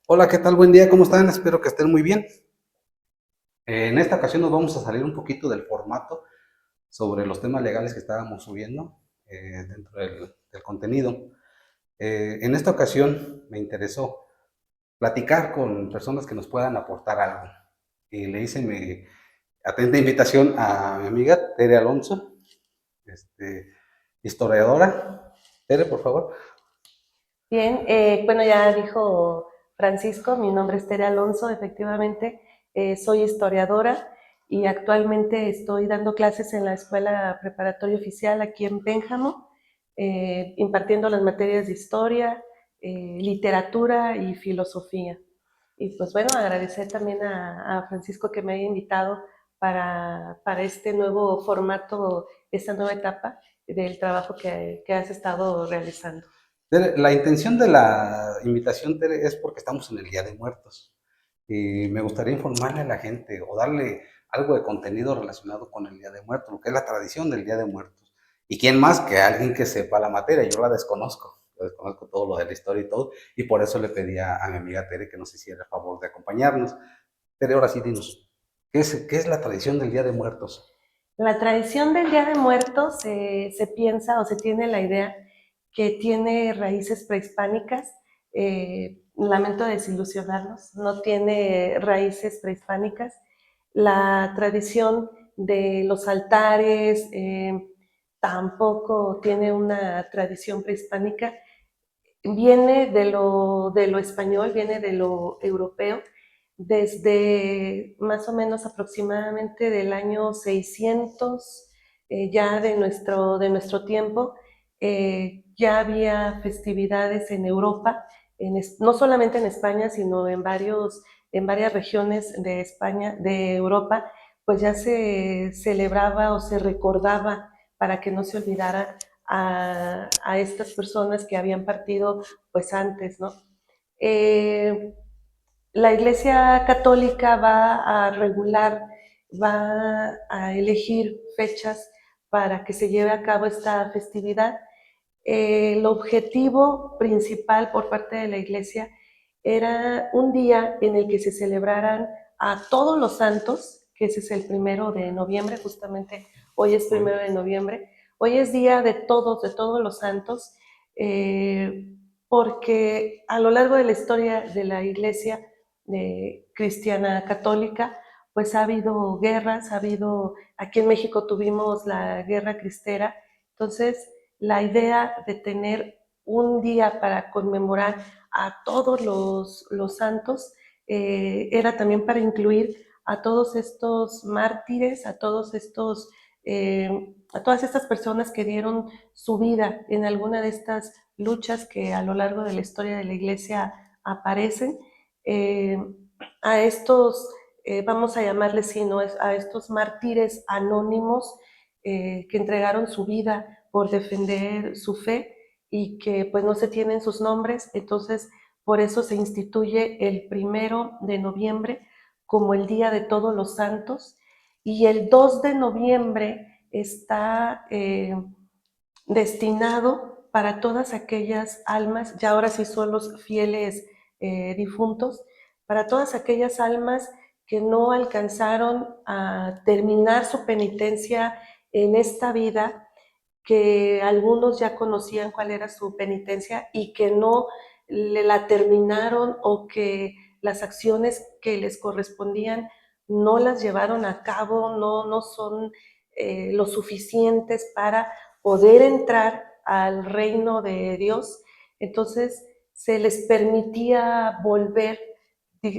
Hola, ¿qué tal? Buen día, ¿cómo están? Espero que estén muy bien. En esta ocasión nos vamos a salir un poquito del formato sobre los temas legales que estábamos subiendo dentro del contenido. En esta ocasión me interesó platicar con personas que nos puedan aportar algo. Y le hice mi atenta invitación a mi amiga Tere Alonso, este, historiadora. Tere, por favor. Bien, bueno, ya dijo Francisco, mi nombre es Tere Alonso, efectivamente, soy historiadora y actualmente estoy dando clases en la Escuela Preparatoria Oficial aquí en Pénjamo, impartiendo las materias de historia, literatura y filosofía. Y pues bueno, agradecer también a Francisco que me haya invitado para este nuevo formato, esta nueva etapa del trabajo que has estado realizando. Tere, la intención de la invitación, Tere, es porque estamos en el Día de Muertos. Y me gustaría informarle a la gente o darle algo de contenido relacionado con el Día de Muertos, lo que es la tradición del Día de Muertos. ¿Y quién más que alguien que sepa la materia? Yo desconozco todo lo de la historia y todo, y por eso le pedí a mi amiga Tere que nos hiciera el favor de acompañarnos. Tere, ahora sí dinos, qué es la tradición del Día de Muertos? La tradición del Día de Muertos se piensa o se tiene la idea que tiene raíces prehispánicas. Lamento desilusionarnos, no tiene raíces prehispánicas. La tradición de los altares tampoco tiene una tradición prehispánica. Viene de lo español, viene de lo europeo, desde más o menos aproximadamente del año 600, ya de nuestro tiempo, ya había festividades en Europa, no solamente en España, sino en varias regiones de España, de Europa, pues ya se celebraba o se recordaba para que no se olvidara a estas personas que habían partido pues antes, ¿no? Eh, la Iglesia Católica va a regular, va a elegir fechas para que se lleve a cabo esta festividad. El objetivo principal por parte de la Iglesia era un día en el que se celebraran a todos los santos, que ese es el 1 de noviembre, justamente hoy es Hoy. 1 de noviembre, hoy es día de todos los santos, porque a lo largo de la historia de la Iglesia cristiana católica, pues ha habido guerras, aquí en México tuvimos la guerra cristera, entonces la idea de tener un día para conmemorar a todos los santos era también para incluir a todos estos mártires, a todas estas personas que dieron su vida en alguna de estas luchas que a lo largo de la historia de la Iglesia aparecen. Eh, a estos, vamos a llamarles sí, ¿no? A estos mártires anónimos que entregaron su vida por defender su fe y que pues no se tienen sus nombres, entonces por eso se instituye el 1 de noviembre como el Día de Todos los Santos y el 2 de noviembre está destinado para todas aquellas almas, ya ahora sí son los fieles difuntos, para todas aquellas almas que no alcanzaron a terminar su penitencia en esta vida, que algunos ya conocían cuál era su penitencia y que no la terminaron o que las acciones que les correspondían no las llevaron a cabo, no son lo suficientes para poder entrar al reino de Dios. Entonces se les permitía volver,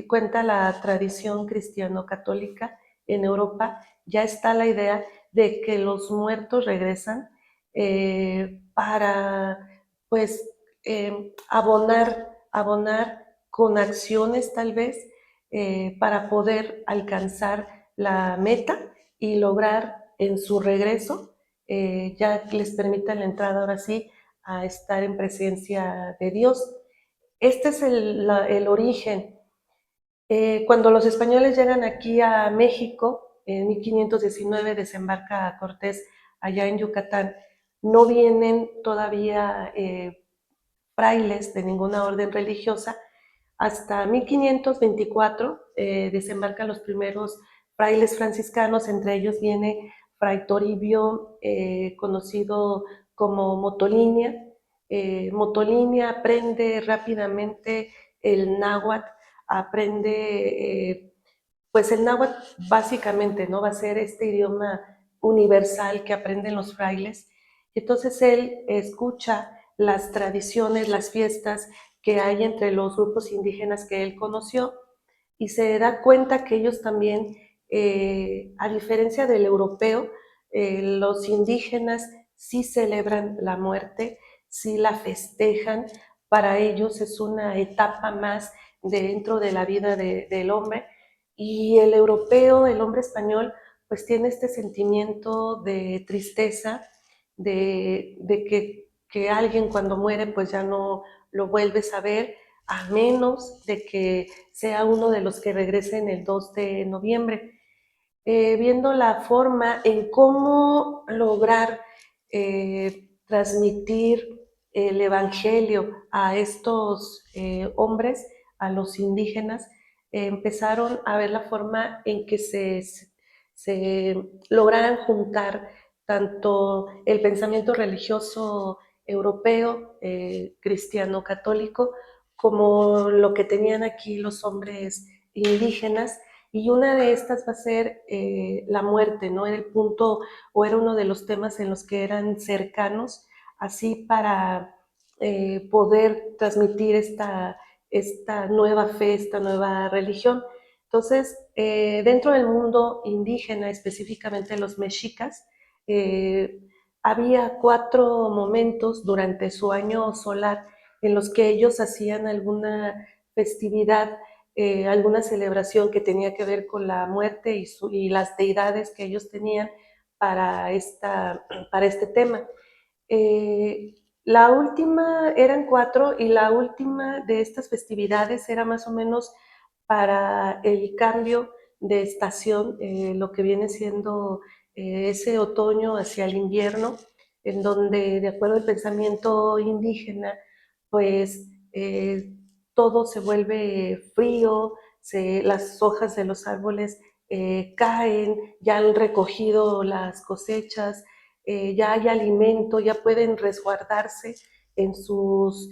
cuenta la tradición cristiano-católica en Europa, ya está la idea de que los muertos regresan para pues abonar con acciones tal vez para poder alcanzar la meta y lograr en su regreso ya les permita la entrada ahora sí a estar en presencia de Dios. Este es el origen. Cuando los españoles llegan aquí a México, en 1519 desembarca Cortés allá en Yucatán, no vienen todavía frailes de ninguna orden religiosa, Hasta 1524 desembarcan los primeros frailes franciscanos, entre ellos viene Fray Toribio, conocido como Motolinia. Motolinia aprende rápidamente el náhuatl, aprende, pues el náhuatl básicamente, ¿no? Va a ser este idioma universal que aprenden los frailes. Entonces él escucha las tradiciones, las fiestas que hay entre los grupos indígenas que él conoció y se da cuenta que ellos también, a diferencia del europeo, los indígenas sí celebran la muerte, sí la festejan, para ellos es una etapa más dentro de la vida del hombre, y el europeo, el hombre español, pues tiene este sentimiento de tristeza, que alguien cuando muere pues ya no lo vuelves a ver, a menos de que sea uno de los que regresen el 2 de noviembre. Viendo la forma en cómo lograr transmitir el evangelio a estos hombres, a los indígenas, empezaron a ver la forma en que se lograran juntar tanto el pensamiento religioso europeo, cristiano católico, como lo que tenían aquí los hombres indígenas, y una de estas va a ser la muerte, ¿no? Era el punto, o era uno de los temas en los que eran cercanos, así para poder transmitir esta nueva fe, esta nueva religión. Entonces, dentro del mundo indígena, específicamente los mexicas, eh, había 4 momentos durante su año solar en los que ellos hacían alguna festividad, alguna celebración que tenía que ver con la muerte y las deidades que ellos tenían para, para este tema. La última, eran 4, y la última de estas festividades era más o menos para el cambio de estación, lo que viene siendo ese otoño hacia el invierno, en donde, de acuerdo al pensamiento indígena, pues todo se vuelve frío, las hojas de los árboles caen, ya han recogido las cosechas, ya hay alimento, ya pueden resguardarse en sus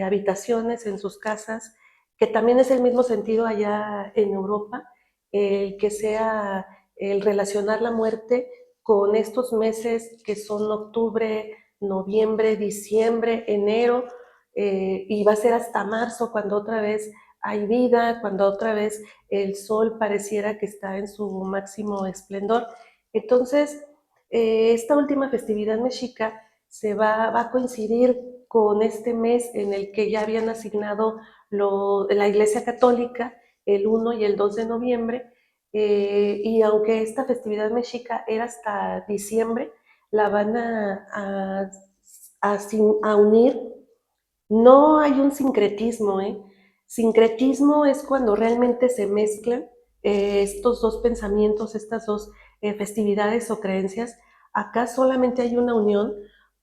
habitaciones, en sus casas, que también es el mismo sentido allá en Europa, que sea el relacionar la muerte con estos meses que son octubre, noviembre, diciembre, enero, y va a ser hasta marzo cuando otra vez hay vida, cuando otra vez el sol pareciera que está en su máximo esplendor. Entonces, esta última festividad mexica va a coincidir con este mes en el que ya habían asignado la Iglesia Católica el 1 y el 2 de noviembre, y aunque esta festividad mexica era hasta diciembre, la van a unir. No hay un sincretismo, ¿eh? Sincretismo es cuando realmente se mezclan estos dos pensamientos, estas dos festividades o creencias. Acá solamente hay una unión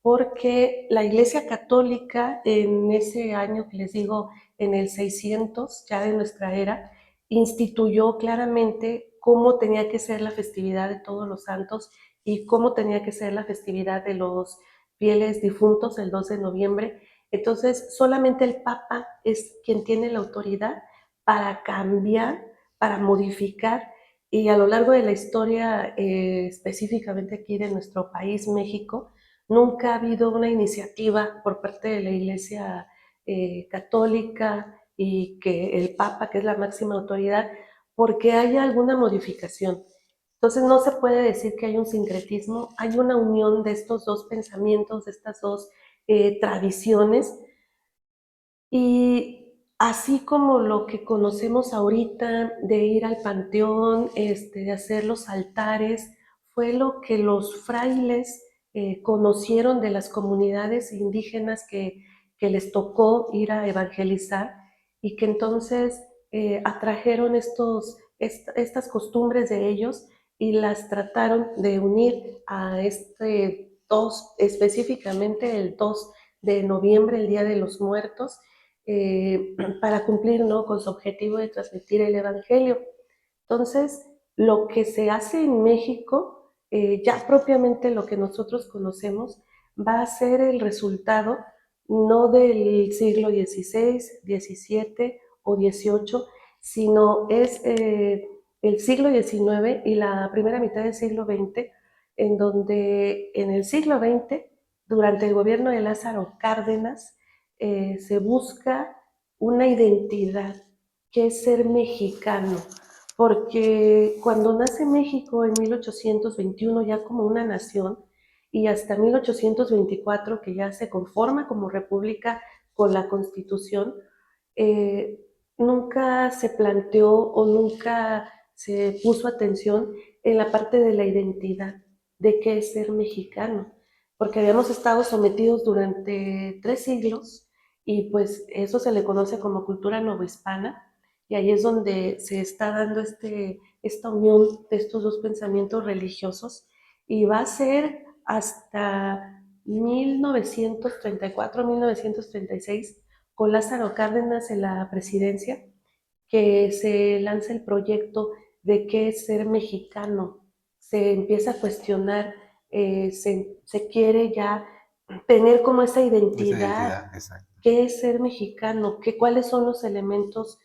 porque la Iglesia Católica en ese año que les digo, en el 600 ya de nuestra era, instituyó claramente cómo tenía que ser la festividad de Todos los Santos y cómo tenía que ser la festividad de los fieles difuntos el 2 de noviembre. Entonces, solamente el Papa es quien tiene la autoridad para cambiar, para modificar, y a lo largo de la historia, específicamente aquí de nuestro país, México, nunca ha habido una iniciativa por parte de la Iglesia Católica y que el Papa, que es la máxima autoridad, porque haya alguna modificación. Entonces no se puede decir que hay un sincretismo, hay una unión de estos dos pensamientos, de estas dos tradiciones, y así como lo que conocemos ahorita de ir al panteón, de hacer los altares, fue lo que los frailes conocieron de las comunidades indígenas que les tocó ir a evangelizar, y que entonces atrajeron estas costumbres de ellos y las trataron de unir a este 2, específicamente el 2 de noviembre, el Día de los Muertos, para cumplir, ¿no?, con su objetivo de transmitir el Evangelio. Entonces, lo que se hace en México, ya propiamente lo que nosotros conocemos, va a ser el resultado no del siglo XVI, XVII o XVIII, sino es el siglo XIX y la primera mitad del siglo XX, en donde en el siglo XX, durante el gobierno de Lázaro Cárdenas, se busca una identidad, que es ser mexicano, porque cuando nace México en 1821 ya como una nación, y hasta 1824 que ya se conforma como república con la Constitución, eh, nunca se planteó o nunca se puso atención en la parte de la identidad, de qué es ser mexicano, porque habíamos estado sometidos durante 3 siglos y pues eso se le conoce como cultura novohispana, y ahí es donde se está dando esta unión de estos dos pensamientos religiosos, y va a ser hasta 1934-1936, con Lázaro Cárdenas en la presidencia, que se lanza el proyecto de qué es ser mexicano. Se empieza a cuestionar, se quiere ya tener como esa Esa identidad, identidad, exacto. qué es ser mexicano, cuáles son los elementos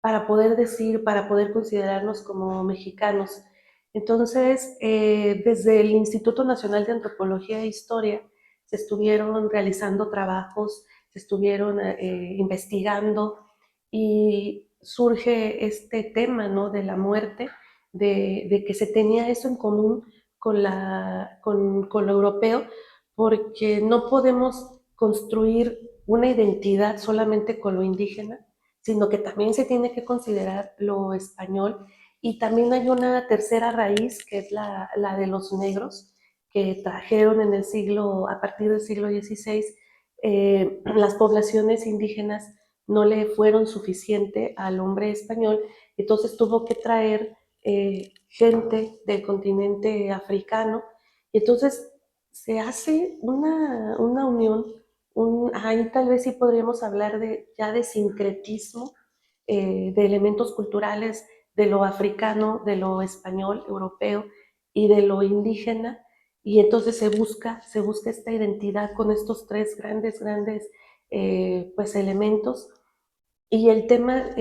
para poder decir, para poder considerarnos como mexicanos. Entonces, desde el Instituto Nacional de Antropología e Historia se estuvieron realizando trabajos, se estuvieron investigando, y surge este tema, ¿no?, de la muerte, de que se tenía eso en común con lo europeo, porque no podemos construir una identidad solamente con lo indígena, sino que también se tiene que considerar lo español. Y también hay una tercera raíz, que es la de los negros, que trajeron a partir del siglo XVI, las poblaciones indígenas no le fueron suficiente al hombre español, entonces tuvo que traer gente del continente africano, y entonces se hace una unión, ahí tal vez sí podríamos hablar ya de sincretismo, de elementos culturales, de lo africano, de lo español, europeo y de lo indígena, y entonces se busca esta identidad con estos tres grandes pues elementos. Y el tema,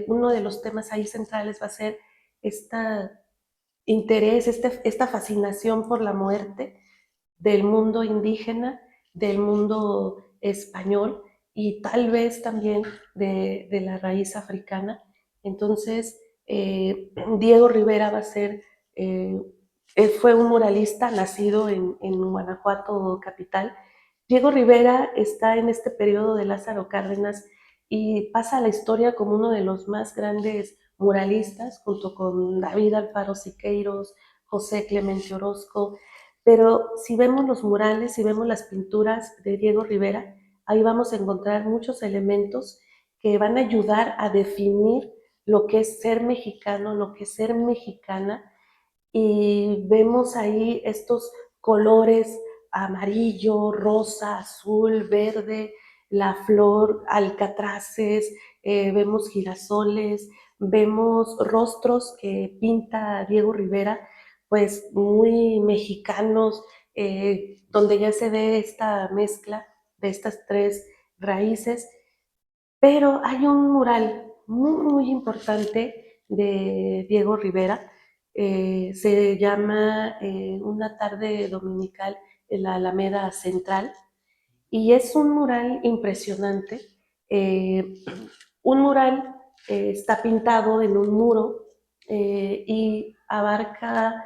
uno de los temas ahí centrales va a ser este interés, esta fascinación por la muerte del mundo indígena, del mundo español y tal vez también de la raíz africana. Entonces, Diego Rivera va a ser, él fue un muralista nacido en Guanajuato capital. Diego Rivera está en este periodo de Lázaro Cárdenas y pasa a la historia como uno de los más grandes muralistas, junto con David Alfaro Siqueiros, José Clemente Orozco. Pero si vemos los murales, si vemos las pinturas de Diego Rivera, ahí vamos a encontrar muchos elementos que van a ayudar a definir lo que es ser mexicano, lo que es ser mexicana, y vemos ahí estos colores amarillo, rosa, azul, verde, la flor, alcatraces, vemos girasoles, vemos rostros que pinta Diego Rivera, pues muy mexicanos, donde ya se ve esta mezcla de estas tres raíces. Pero hay un mural muy importante de Diego Rivera, se llama Una tarde dominical en la Alameda Central, y es un mural impresionante. eh, un mural está pintado en un muro, y abarca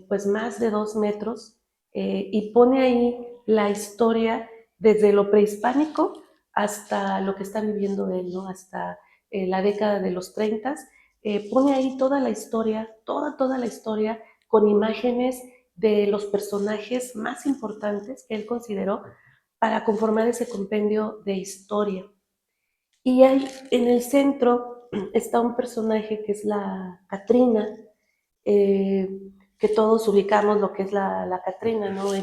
pues más de 2 metros, y pone ahí la historia desde lo prehispánico hasta lo que está viviendo él, ¿no? Hasta la década de los 30. Pone ahí toda la historia, toda la historia, con imágenes de los personajes más importantes que él consideró para conformar ese compendio de historia. Y ahí en el centro está un personaje que es la Catrina, eh, que todos ubicamos lo que es la Catrina, ¿no?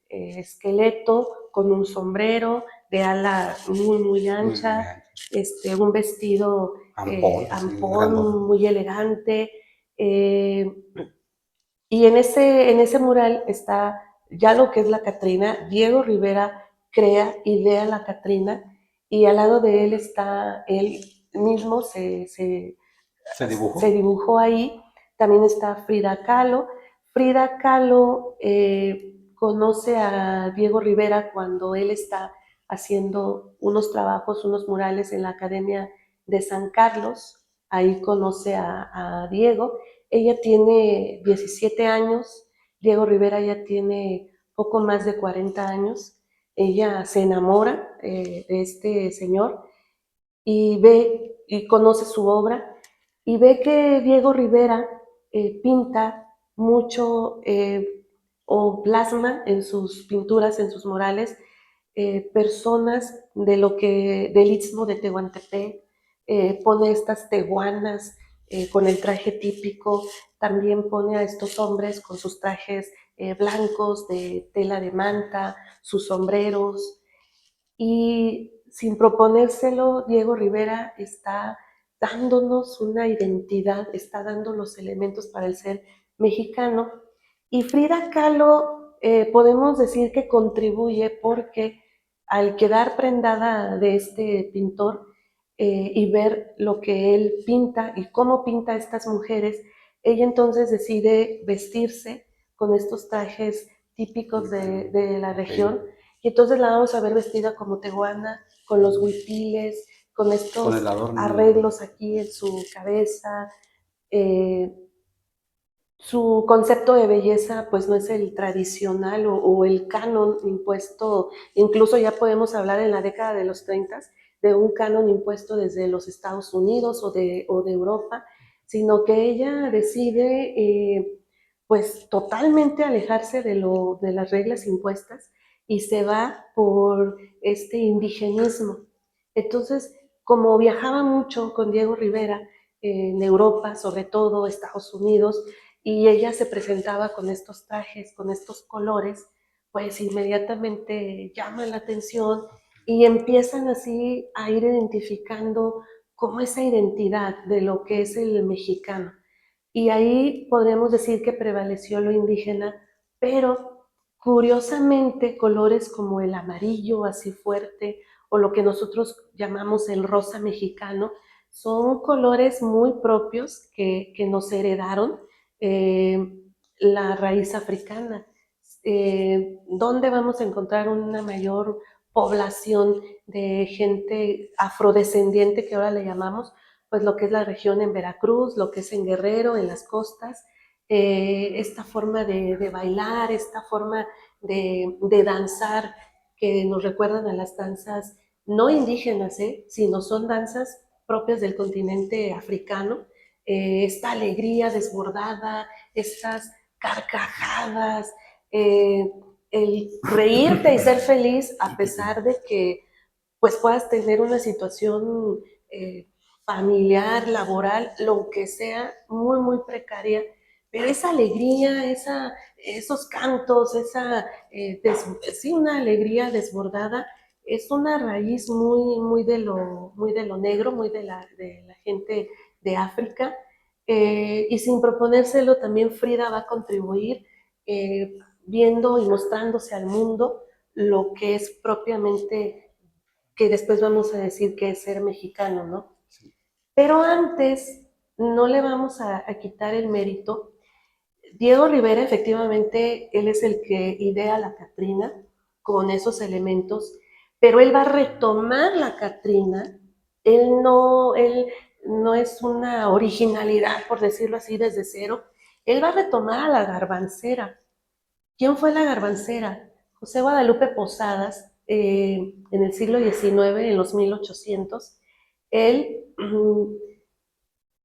Esqueleto con un sombrero, de ala muy, muy ancha, un vestido ampón, muy elegante. Y en ese mural está ya lo que es la Catrina. Diego Rivera crea, idea la Catrina, y al lado de él está él mismo, se dibujó ahí. También está Frida Kahlo. Frida Kahlo conoce a Diego Rivera cuando él está haciendo unos trabajos, unos murales en la Academia de San Carlos. Ahí conoce a Diego. Ella tiene 17 años, Diego Rivera ya tiene poco más de 40 años. Ella se enamora de este señor y ve y conoce su obra y ve que Diego Rivera pinta mucho o plasma en sus pinturas, en sus murales, personas del Istmo de Tehuantepec. Pone estas tehuanas con el traje típico, también pone a estos hombres con sus trajes blancos de tela de manta, sus sombreros, y sin proponérselo, Diego Rivera está dándonos una identidad, está dando los elementos para el ser mexicano. Y Frida Kahlo podemos decir que contribuye porque al quedar prendada de este pintor y ver lo que él pinta y cómo pinta a estas mujeres, ella entonces decide vestirse con estos trajes típicos de la región. Y entonces la vamos a ver vestida como tehuana, con los huipiles, con estos arreglos aquí en su cabeza. Su concepto de belleza pues no es el tradicional o el canon impuesto. Incluso ya podemos hablar en la década de los 30 de un canon impuesto desde los Estados Unidos o de Europa, sino que ella decide pues totalmente alejarse de las reglas impuestas y se va por este indigenismo. Entonces, como viajaba mucho con Diego Rivera en Europa, sobre todo Estados Unidos, y ella se presentaba con estos trajes, con estos colores, pues inmediatamente llama la atención y empiezan así a ir identificando como esa identidad de lo que es el mexicano. Y ahí podríamos decir que prevaleció lo indígena, pero curiosamente colores como el amarillo así fuerte o lo que nosotros llamamos el rosa mexicano son colores muy propios que nos heredaron eh, la raíz africana. ¿Dónde vamos a encontrar una mayor población de gente afrodescendiente, que ahora le llamamos? Pues lo que es la región en Veracruz, lo que es en Guerrero, en las costas. Esta forma de bailar, esta forma de danzar, que nos recuerdan a las danzas no indígenas, sino son danzas propias del continente africano. Esta alegría desbordada, estas carcajadas, el reírte y ser feliz a pesar de que pues puedas tener una situación familiar, laboral, lo que sea, muy, muy precaria, pero esa alegría, esos cantos, sí, una alegría desbordada, es una raíz muy, muy de lo negro, muy de la gente de África, y sin proponérselo también Frida va a contribuir viendo y mostrándose al mundo lo que es propiamente, que después vamos a decir que es ser mexicano, ¿no? Sí. Pero antes no le vamos a quitar el mérito. Diego Rivera, efectivamente, él es el que idea la Catrina con esos elementos, pero él va a retomar la Catrina. Él no es una originalidad, por decirlo así, desde cero. Él va a retomar a la garbancera. ¿Quién fue la garbancera? José Guadalupe Posadas, en el siglo XIX, en los 1800. Él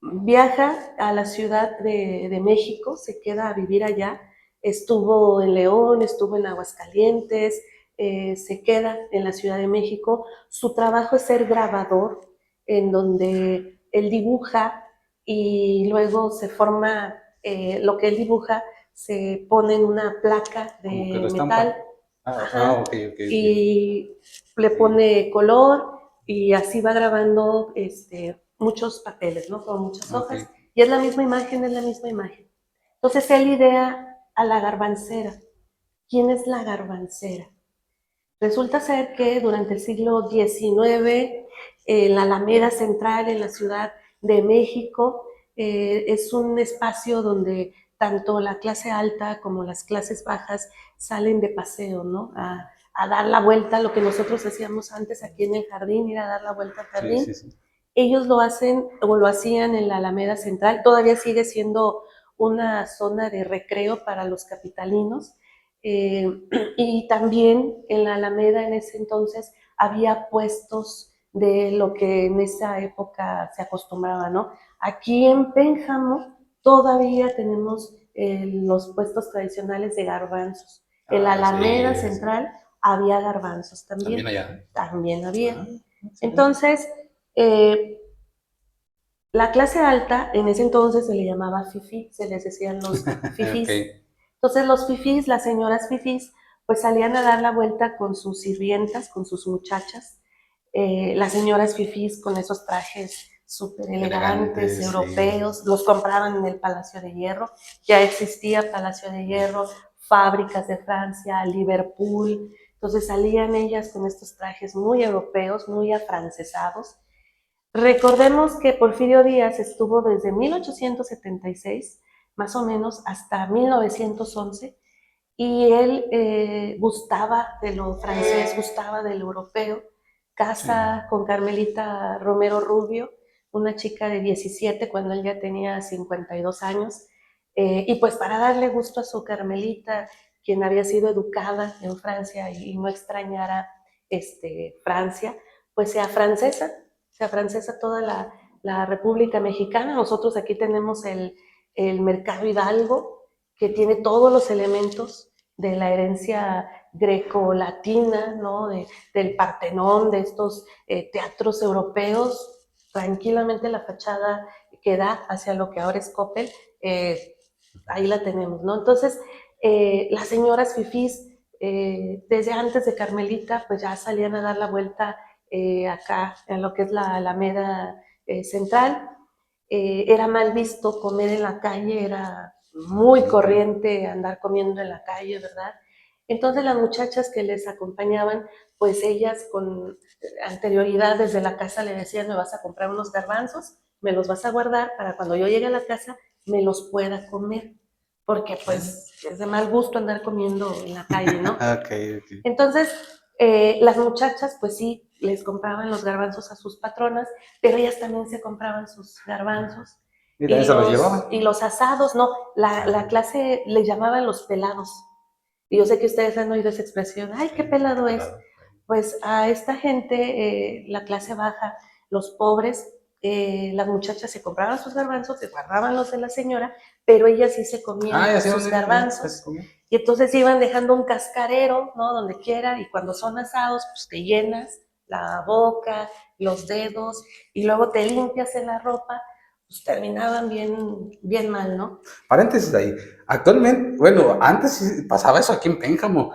viaja a la Ciudad de México, se queda a vivir allá, estuvo en León, estuvo en Aguascalientes, se queda en la Ciudad de México. Su trabajo es ser grabador, en donde él dibuja y luego se forma, lo que él dibuja se pone en una placa de metal Ajá, Ok, ok, ok. y le Sí, pone color y así va grabando muchos papeles, ¿no? Con muchas ok. hojas. Y es la misma imagen, es la misma imagen. Entonces él idea a la garbancera. ¿Quién es la garbancera? Resulta ser que durante el siglo XIX, en la Alameda Central, en la Ciudad de México, es un espacio donde tanto la clase alta como las clases bajas salen de paseo, ¿no? A dar la vuelta, lo que nosotros hacíamos antes aquí en el jardín, ir a dar la vuelta al Sí, jardín. sí, sí. Ellos lo hacen o lo hacían en la Alameda Central, todavía sigue siendo una zona de recreo para los capitalinos. Eh, y también en la Alameda en ese entonces había puestos de lo que en esa época se acostumbraba, ¿no? Aquí en Pénjamo todavía tenemos los puestos tradicionales de garbanzos. En la Alameda Sí, sí. Central había garbanzos También también, allá. también había. Ah, excelente. Entonces, eh, la clase alta en ese entonces se le llamaba fifí, se les decían los Ok. fifís. Entonces los fifís, las señoras fifís, pues salían a dar la vuelta con sus sirvientas, con sus muchachas. Las señoras fifís con esos trajes súper elegantes, Elegante, sí. europeos, los compraban en el Palacio de Hierro. Ya existía Palacio de Hierro, fábricas de Francia, Liverpool. Entonces salían ellas con estos trajes muy europeos, muy afrancesados. Recordemos que Porfirio Díaz estuvo desde 1876, más o menos, hasta 1911, y él gustaba de lo francés, gustaba del europeo, Sí. casa con Carmelita Romero Rubio, una chica de 17 cuando él ya tenía 52 años, y pues para darle gusto a su Carmelita, quien había sido educada en Francia y no extrañara Francia, pues se afrancesa toda la República Mexicana. Nosotros aquí tenemos el Mercado Hidalgo, que tiene todos los elementos de la herencia greco-latina, ¿no? Del Partenón, de estos teatros europeos. Tranquilamente la fachada que da hacia lo que ahora es Coppel, ahí la tenemos, ¿no? Entonces, las señoras fifís, desde antes de Carmelita, pues ya salían a dar la vuelta acá, en lo que es la Alameda Central. Era mal visto comer en la calle, era muy corriente andar comiendo en la calle, ¿verdad? Entonces las muchachas que les acompañaban, pues ellas con anterioridad desde la casa le decían, me vas a comprar unos garbanzos, me los vas a guardar para cuando yo llegue a la casa me los pueda comer, porque pues es de mal gusto andar comiendo en la calle, ¿no? Ok, ok. Entonces, las muchachas, pues sí, les compraban los garbanzos a sus patronas, pero ellas también se compraban sus garbanzos. Y también se los llevaban. Y los asados, no, la clase le llamaban los pelados. Y yo sé que ustedes han oído esa expresión, ay, qué pelado es. Pues a esta gente, la clase baja, los pobres, las muchachas se compraban sus garbanzos, se guardaban los de la señora, pero ellas sí se Ah, comían ya sé sus dónde, ya se garbanzos. comió. Y entonces iban dejando un cascarero, ¿no? Donde quiera, y cuando son asados, pues te llenas la boca, los dedos, y luego te limpias en la ropa, pues terminaban bien, bien mal, ¿no? Paréntesis ahí. Actualmente, bueno, antes sí pasaba eso aquí en Pénjamo.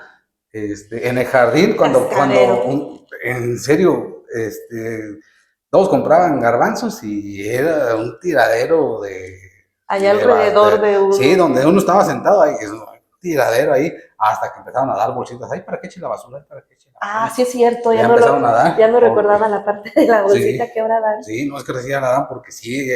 En el jardín, Cascarero. en serio, todos compraban garbanzos y era un tiradero Allá alrededor de sí, uno. donde uno estaba sentado ahí, es un tiradero ahí, hasta que empezaron a dar bolsitas. Ay, ¿para qué eche la basura? Ay, ¿para qué eche la Ah, basura? sí es cierto, Ya empezaron a ya dar, no porque recordaba la parte de la bolsita sí, que ahora dan. sí, no es que recién la dan, porque sí,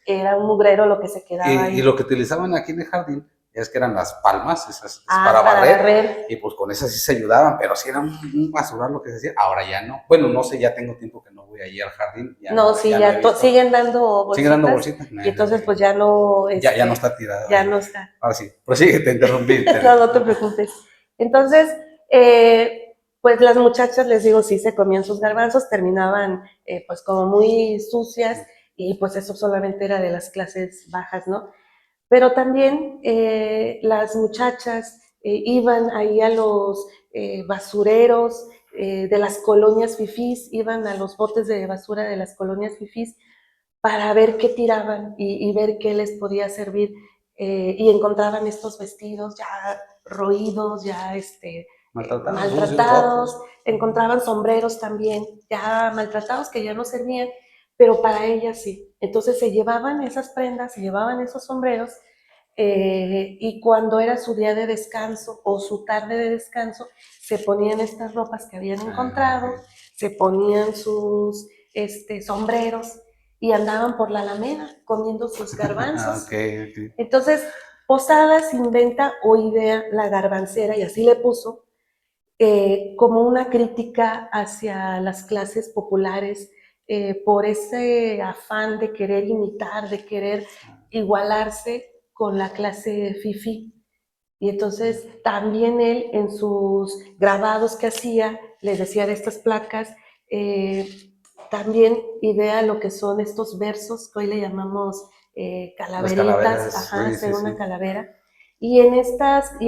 Era un mugrero lo que se quedaba y ahí. lo que utilizaban aquí en el jardín es que eran las palmas, esas es Ah, para para barrer, barrer. y pues con esas sí se ayudaban, pero sí era un basural lo que se hacía. Ahora ya no. Bueno, no sé, ya tengo tiempo que no voy allí al jardín, No, sí, ya no he ya visto. siguen dando ¿Siguen dando bolsitas bolsitas? y entonces pues ya no, Ya no está tirada ya ahí. no está. Ahora sí, prosigue, te interrumpí. No, no te preocupes. Entonces, pues las muchachas, les digo, sí se comían sus garbanzos, terminaban pues como muy sucias y pues eso solamente era de las clases bajas, ¿no? Pero también las muchachas iban ahí a los basureros de las colonias fifís, iban a los botes de basura de las colonias fifís para ver qué tiraban y ver qué les podía servir. Y encontraban estos vestidos ya roídos, ya Maltratados, sucios, maltratados, rotos. encontraban sombreros también, ya maltratados que ya no servían, pero para ellas sí. Entonces se llevaban esas prendas, se llevaban esos sombreros, y cuando era su día de descanso o su tarde de descanso, se ponían estas ropas que habían encontrado, Ok. se ponían sus sombreros y andaban por la Alameda comiendo sus garbanzos. Ok, ok. Entonces, Posadas inventa o idea la garbancera, y así le puso, como una crítica hacia las clases populares, por ese afán de querer imitar, de querer igualarse con la clase fifí. Y entonces también él en sus grabados que hacía, les decía de estas placas, eh, también idea lo que son estos versos que hoy le llamamos Las calaveritas, calaveras, ajá, sí, hacer sí, una sí. calavera. Y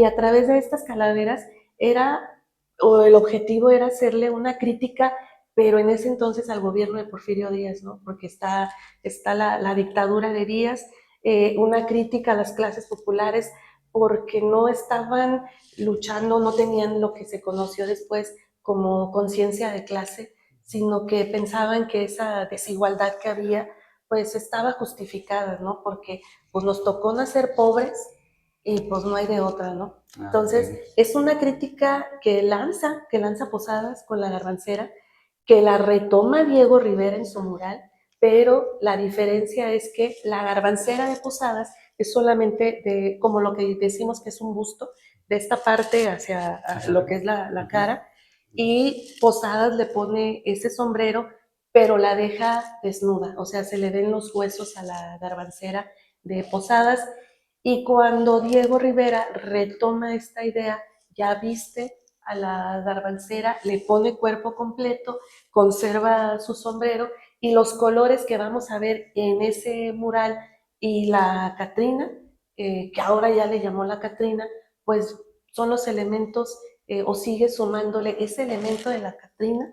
a través de estas calaveras era, o el objetivo era hacerle una crítica, pero en ese entonces al gobierno de Porfirio Díaz, ¿no? Porque está la dictadura de Díaz, una crítica a las clases populares porque no estaban luchando, no tenían lo que se conoció después como conciencia de clase, sino que pensaban que esa desigualdad que había pues estaba justificada, ¿no? Porque pues nos tocó nacer pobres y pues no hay de otra, ¿no? Ah, ok. Entonces es una crítica que lanza Posadas con la garbancera, que la retoma Diego Rivera en su mural, pero la diferencia es que la garbancera de Posadas es solamente de, como lo que decimos que es un busto, de esta parte hacia Hacia lo que arriba. es la Ujú. cara, y Posadas le pone ese sombrero, pero la deja desnuda, o sea, se le ven los huesos a la garbancera de Posadas, y cuando Diego Rivera retoma esta idea, ya viste a la garbancera, le pone cuerpo completo, conserva su sombrero, y los colores que vamos a ver en ese mural y la Catrina, que ahora ya le llamó la Catrina, pues son los elementos, o sigue sumándole ese elemento de la Catrina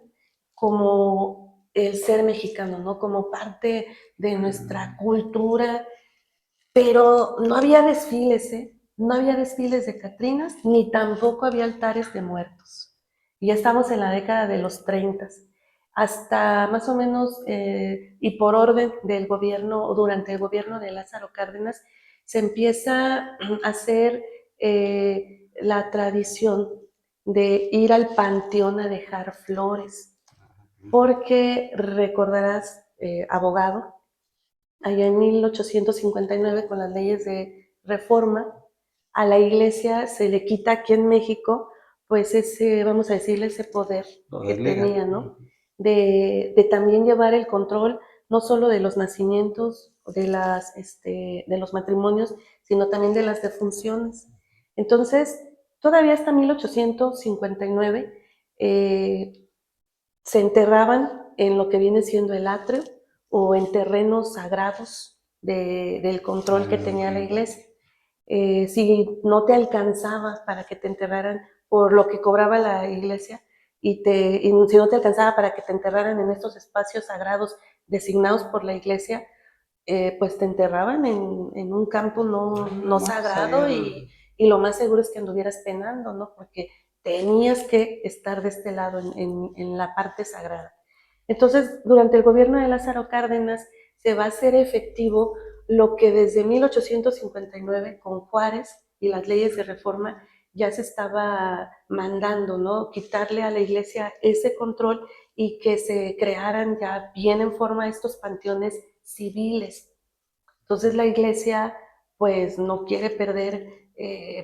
como el ser mexicano, ¿no? Como parte de nuestra cultura, pero no había desfiles, ¿eh? No había desfiles de Catrinas, ni tampoco había altares de muertos. Y ya estamos en la década de los 30, hasta más o menos, y por orden del gobierno, o durante el gobierno de Lázaro Cárdenas, se empieza a hacer la tradición de ir al panteón a dejar flores, porque recordarás, abogado, allá en 1859 con las leyes de reforma, a la iglesia se le quita aquí en México, pues ese, vamos a decirle, ese poder Lo que desligan. tenía, ¿no? De también llevar el control, no solo de los nacimientos, de los matrimonios, sino también de las defunciones. Entonces, todavía hasta 1859, se enterraban en lo que viene siendo el atrio o en terrenos sagrados del control que Ah, ok. tenía la iglesia. Si no te alcanzaba para que te enterraran por lo que cobraba la iglesia, y si no te alcanzaba para que te enterraran en estos espacios sagrados designados por la iglesia, pues te enterraban en un campo no Nomás ahí sagrado, y lo más seguro es que anduvieras penando, ¿no? Porque tenías que estar de este lado en la parte sagrada. Entonces, durante el gobierno de Lázaro Cárdenas se va a hacer efectivo lo que desde 1859 con Juárez y las leyes de reforma ya se estaba mandando, ¿no? Quitarle a la iglesia ese control y que se crearan ya bien en forma estos panteones civiles. Entonces la iglesia pues no quiere perder,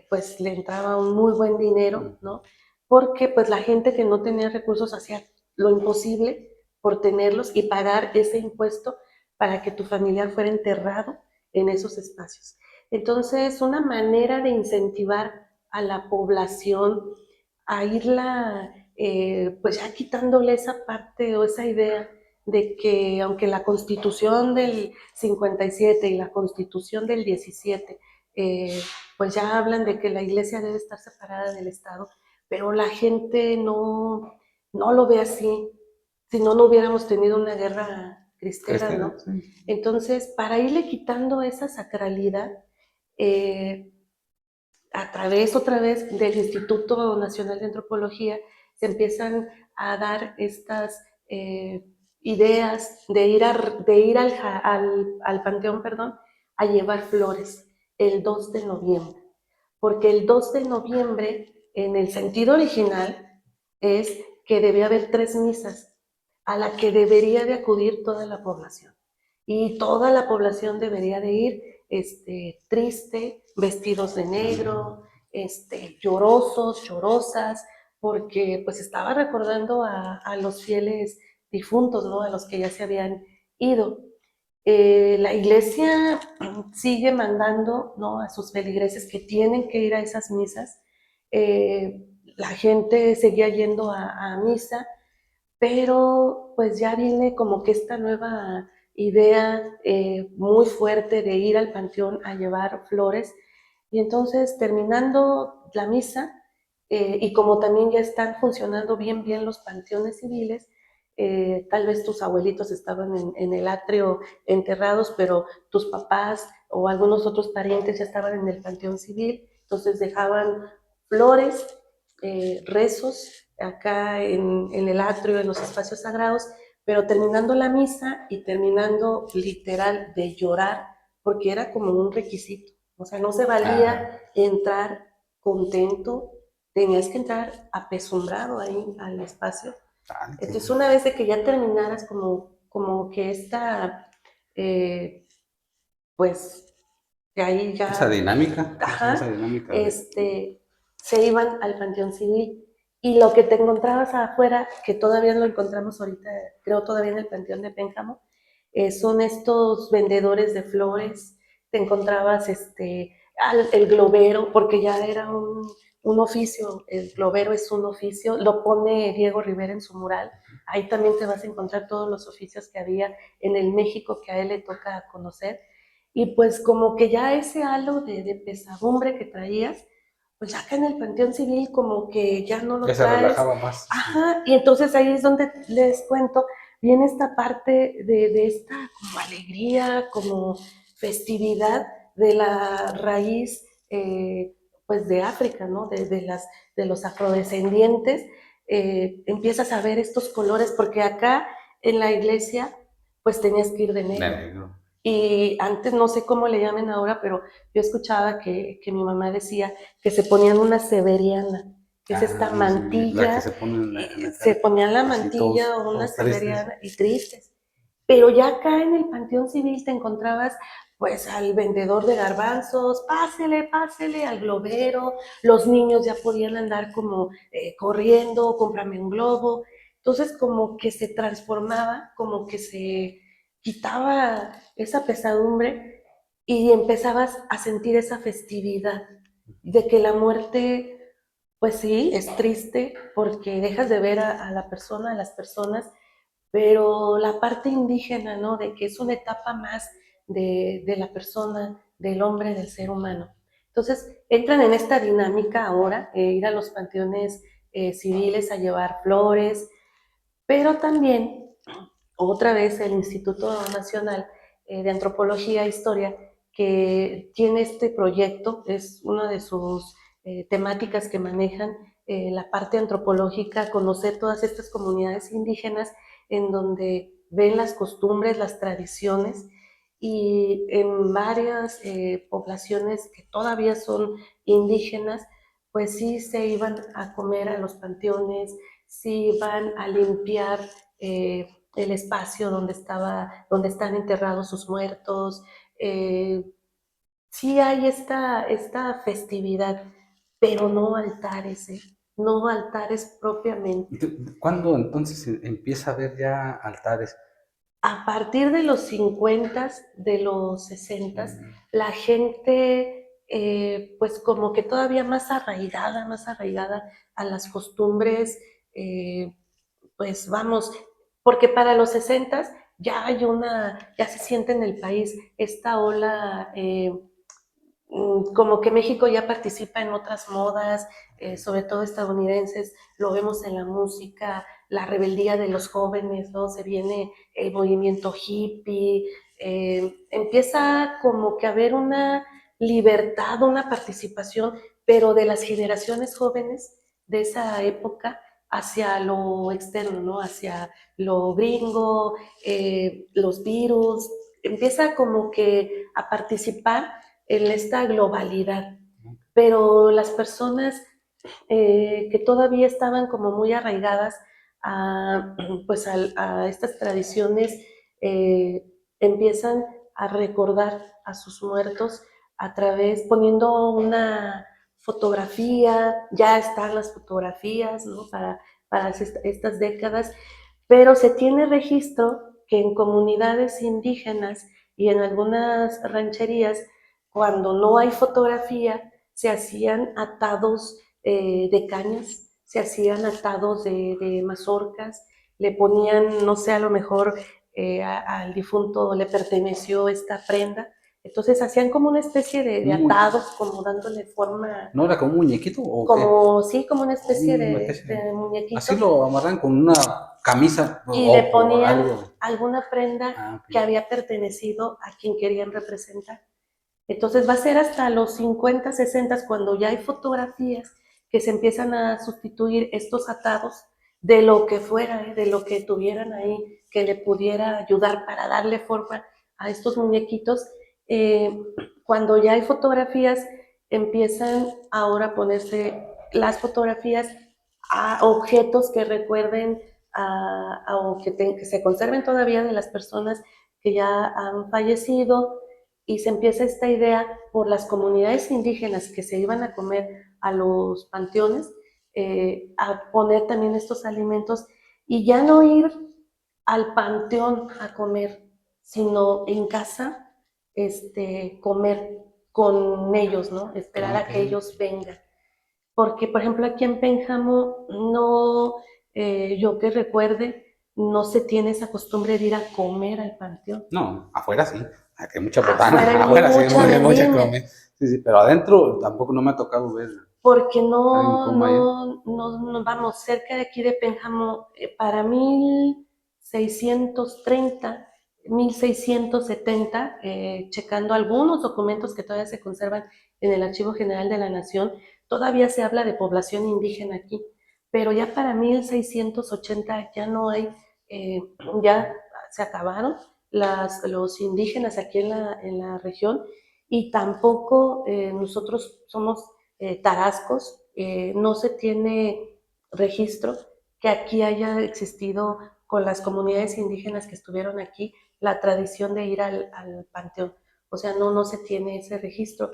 pues le entraba un muy buen dinero, ¿no? Porque pues la gente que no tenía recursos hacía lo imposible por tenerlos y pagar ese impuesto para que tu familiar fuera enterrado en esos espacios. Entonces, una manera de incentivar a la población a irla, pues ya quitándole esa parte o esa idea de que aunque la constitución del 57 y la constitución del 17, pues ya hablan de que la iglesia debe estar separada del Estado, pero la gente no lo ve así, si no, no hubiéramos tenido una guerra cristera, Cristiana, ¿no? sí. Entonces, para irle quitando esa sacralidad, eh, a través otra vez del Instituto Nacional de Antropología se empiezan a dar estas ideas de ir al panteón, perdón, a llevar flores el 2 de noviembre. Porque el 2 de noviembre, en el sentido original, es que debe haber 3 misas a la que debería de acudir toda la población. Y toda la población debería de ir triste, vestidos de negro, llorosos, llorosas, porque pues estaba recordando a los fieles difuntos, ¿no? A los que ya se habían ido. La iglesia sigue mandando, ¿no?, a sus feligreses que tienen que ir a esas misas. La gente seguía yendo a misa, pero pues ya viene como que esta nueva idea muy fuerte de ir al panteón a llevar flores. Y entonces, terminando la misa, y como también ya están funcionando bien los panteones civiles, tal vez tus abuelitos estaban en el atrio enterrados, pero tus papás o algunos otros parientes ya estaban en el panteón civil, entonces dejaban flores, rezos acá en el atrio, en los espacios sagrados, pero terminando la misa y terminando literal de llorar, porque era como un requisito, o sea, no se valía entrar contento, tenías que entrar apesumbrado ahí al espacio. Entonces, una vez de que ya terminaras como que esta, pues, que ahí ya... Esa dinámica, Ajá, esa dinámica se iban al panteón civil. Y lo que te encontrabas afuera, que todavía lo encontramos ahorita, creo todavía en el panteón de Pénjamo, son estos vendedores de flores. Te encontrabas el globero, porque ya era un oficio, el globero es un oficio, lo pone Diego Rivera en su mural. Ahí también te vas a encontrar todos los oficios que había en el México que a él le toca conocer. Y pues como que ya ese halo de pesadumbre que traías, pues ya acá en el Panteón Civil como que ya no lo ya se traes. relajaba más. Ajá, y entonces ahí es donde les cuento, viene esta parte de esta como alegría, como festividad de la raíz, pues de África, ¿no? De los afrodescendientes. Empiezas a ver estos colores, porque acá en la iglesia pues tenías que ir de negro. Y antes, no sé cómo le llamen ahora, pero yo escuchaba que mi mamá decía que se ponían una severiana, que es esta mantilla, la que se pone en la se ponían la mantilla o una severiana y tristes. Pero ya acá en el Panteón Civil te encontrabas pues al vendedor de garbanzos, pásele, pásele, al globero, los niños ya podían andar como corriendo, cómprame un globo. Entonces como que se transformaba, como que se quitaba esa pesadumbre y empezabas a sentir esa festividad de que la muerte, pues sí, es triste porque dejas de ver a la persona, a las personas, pero la parte indígena, ¿no? De que es una etapa más de la persona, del hombre, del ser humano. Entonces, entran en esta dinámica ahora, ir a los panteones civiles a llevar flores, pero también, otra vez, el Instituto Nacional de Antropología e Historia, que tiene este proyecto, es una de sus temáticas que manejan, la parte antropológica, conocer todas estas comunidades indígenas en donde ven las costumbres, las tradiciones, y en varias poblaciones que todavía son indígenas, pues sí se iban a comer a los panteones, sí iban a limpiar el espacio donde están enterrados sus muertos. Sí hay esta festividad, pero no altares, no altares propiamente. ¿Cuándo entonces empieza a haber ya altares? A partir de los 50, de los 60, la gente, pues como que todavía más arraigada a las costumbres, pues vamos, porque para los 60 ya se siente en el país esta ola, como que México ya participa en otras modas, sobre todo estadounidenses, lo vemos en la música, la rebeldía de los jóvenes, ¿no? Se viene el movimiento hippie, empieza como que a haber una libertad, una participación pero de las generaciones jóvenes de esa época hacia lo externo, ¿no? Hacia lo gringo, los virus, empieza como que a participar en esta globalidad, pero las personas que todavía estaban como muy arraigadas a, pues a estas tradiciones, empiezan a recordar a sus muertos a través, poniendo una fotografía, ya están las fotografías, ¿no? Para estas décadas, pero se tiene registro que en comunidades indígenas y en algunas rancherías, cuando no hay fotografía, se hacían atados de cañas, se hacían atados de mazorcas, le ponían, no sé, a lo mejor al difunto le perteneció esta prenda, entonces hacían como una especie de atados, como dándole forma. ¿No era como un muñequito o como, qué? Sí, como una especie de de muñequito. Así lo amarran con una camisa y le o ponían algo. alguna prenda Okay. que había pertenecido a quien querían representar. Entonces va a ser hasta los 50, 60, cuando ya hay fotografías que se empiezan a sustituir estos atados de lo que fuera, de lo que tuvieran ahí, que le pudiera ayudar para darle forma a estos muñequitos. Cuando ya hay fotografías, empiezan ahora a ponerse las fotografías a objetos que recuerden o que se conserven todavía de las personas que ya han fallecido, y se empieza esta idea por las comunidades indígenas que se iban a comer a los panteones, a poner también estos alimentos y ya no ir al panteón a comer, sino en casa comer con ellos, ¿no? Esperar a que ellos vengan. Porque, por ejemplo, aquí en Pénjamo, no, yo que recuerde, no se tiene esa costumbre de ir a comer al panteón. No, afuera sí, hay mucha botana, afuera sí, hay mucha comida. Sí, pero adentro tampoco no me ha tocado ver. Porque no, vamos, cerca de aquí de Pénjamo, para 1630, 1670, checando algunos documentos que todavía se conservan en el Archivo General de la Nación, todavía se habla de población indígena aquí, pero ya para 1680 ya no hay, ya se acabaron los indígenas aquí en la región, y tampoco nosotros somos tarascos, no se tiene registro que aquí haya existido con las comunidades indígenas que estuvieron aquí la tradición de ir al panteón. O sea, no se tiene ese registro.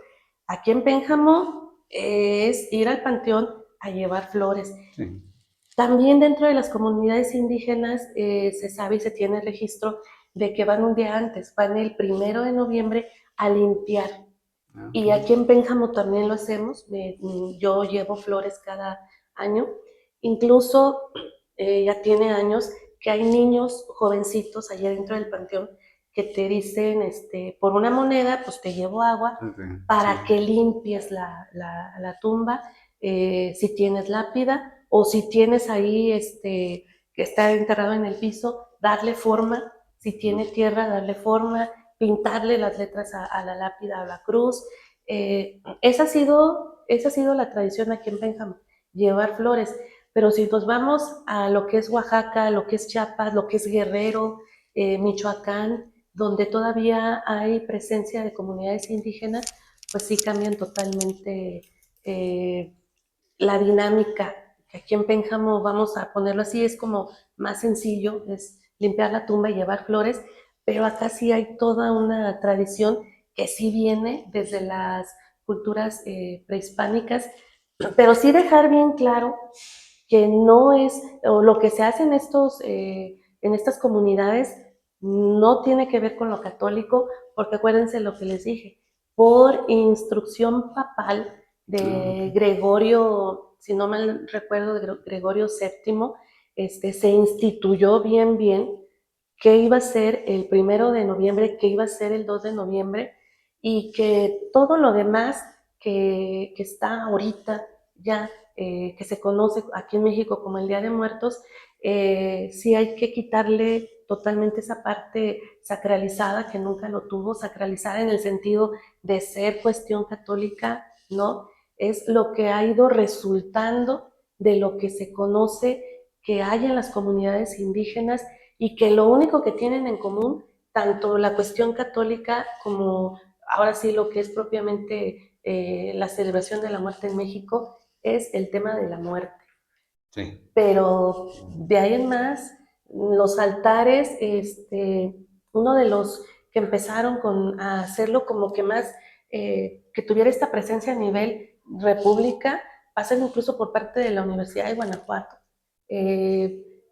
Aquí en Pénjamo es ir al panteón a llevar flores. Sí. También dentro de las comunidades indígenas se sabe y se tiene registro de que van un día antes, van el 1 de noviembre a limpiar. Okay. Y aquí en Pénjamo también lo hacemos, yo llevo flores cada año, incluso ya tiene años que hay niños jovencitos allá dentro del panteón que te dicen, por una moneda, pues te llevo agua, okay, para que limpies la tumba, si tienes lápida, o si tienes ahí, que está enterrado en el piso, darle forma, si tiene tierra, darle forma, pintarle las letras a la lápida, a la cruz. Esa ha sido la tradición aquí en Pénjamo, llevar flores. Pero si nos vamos a lo que es Oaxaca, lo que es Chiapas, lo que es Guerrero, Michoacán, donde todavía hay presencia de comunidades indígenas, pues sí cambian totalmente la dinámica. Aquí en Pénjamo, vamos a ponerlo así, es como más sencillo, es limpiar la tumba y llevar flores, pero acá sí hay toda una tradición que sí viene desde las culturas prehispánicas, pero sí dejar bien claro que no es, o lo que se hace en estas comunidades no tiene que ver con lo católico, porque acuérdense lo que les dije, por instrucción papal de Gregorio, si no mal recuerdo, de Gregorio VII, se instituyó bien qué iba a ser el 1 de noviembre, qué iba a ser el 2 de noviembre, y que todo lo demás que está ahorita ya, que se conoce aquí en México como el Día de Muertos, sí hay que quitarle totalmente esa parte sacralizada que nunca lo tuvo, sacralizada en el sentido de ser cuestión católica, ¿no? es lo que ha ido resultando de lo que se conoce que hay en las comunidades indígenas y que lo único que tienen en común, tanto la cuestión católica como ahora sí lo que es propiamente la celebración de la muerte en México, es el tema de la muerte. Sí. Pero de ahí en más, los altares, uno de los que empezaron a hacerlo como que más, que tuviera esta presencia a nivel república, pasa incluso por parte de la Universidad de Guanajuato.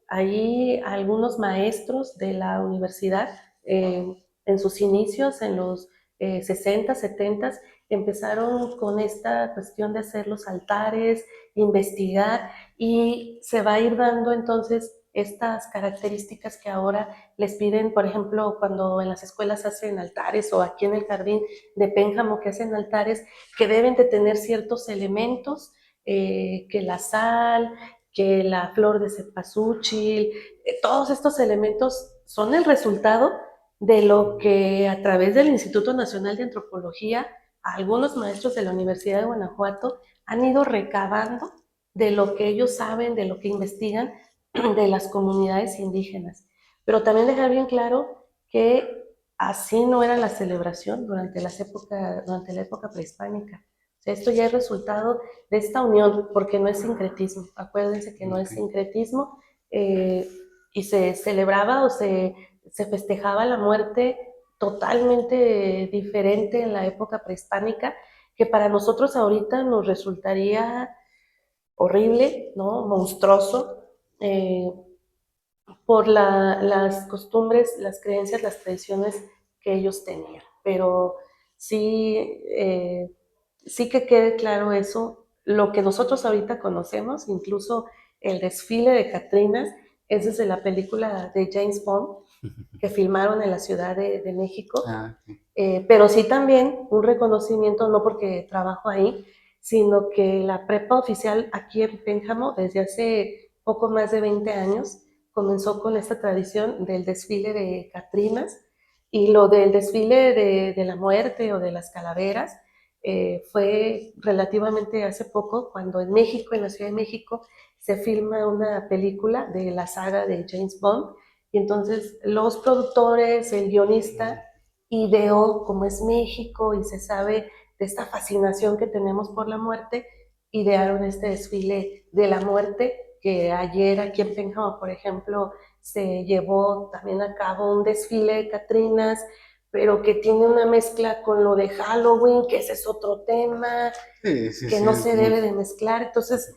Ahí algunos maestros de la universidad, en sus inicios, en los 60, 70, empezaron con esta cuestión de hacer los altares, investigar, y se va a ir dando entonces estas características que ahora les piden, por ejemplo, cuando en las escuelas hacen altares o aquí en el jardín de Pénjamo que hacen altares, que deben de tener ciertos elementos, que la sal, que la flor de cempasúchil, todos estos elementos son el resultado de lo que a través del Instituto Nacional de Antropología, algunos maestros de la Universidad de Guanajuato han ido recabando de lo que ellos saben, de lo que investigan de las comunidades indígenas. Pero también dejar bien claro que así no era la celebración durante la época prehispánica. O sea, esto ya es resultado de esta unión, porque no es sincretismo. Acuérdense que no es sincretismo, eh, y se celebraba o se festejaba la muerte totalmente diferente en la época prehispánica, que para nosotros ahorita nos resultaría horrible, ¿no? Monstruoso, eh, por las costumbres, las creencias, las tradiciones que ellos tenían. Pero sí, sí que quede claro eso, lo que nosotros ahorita conocemos, incluso el desfile de Catrinas, es desde la película de James Bond que filmaron en la Ciudad de México. Okay. Pero sí también un reconocimiento, no porque trabajo ahí, sino que la prepa oficial aquí en Pénjamo, desde hace poco más de 20 años, comenzó con esta tradición del desfile de Catrinas, y lo del desfile de la muerte o de las calaveras fue relativamente hace poco, cuando en México, en la Ciudad de México, se filma una película de la saga de James Bond, y entonces los productores, el guionista, ideó, como es México y se sabe de esta fascinación que tenemos por la muerte, idearon este desfile de la muerte, que ayer aquí en Pénjamo, por ejemplo, se llevó también a cabo un desfile de Catrinas, pero que tiene una mezcla con lo de Halloween, que ese es otro tema, Sí, sí, que sí, no es se muy... debe de mezclar. Entonces,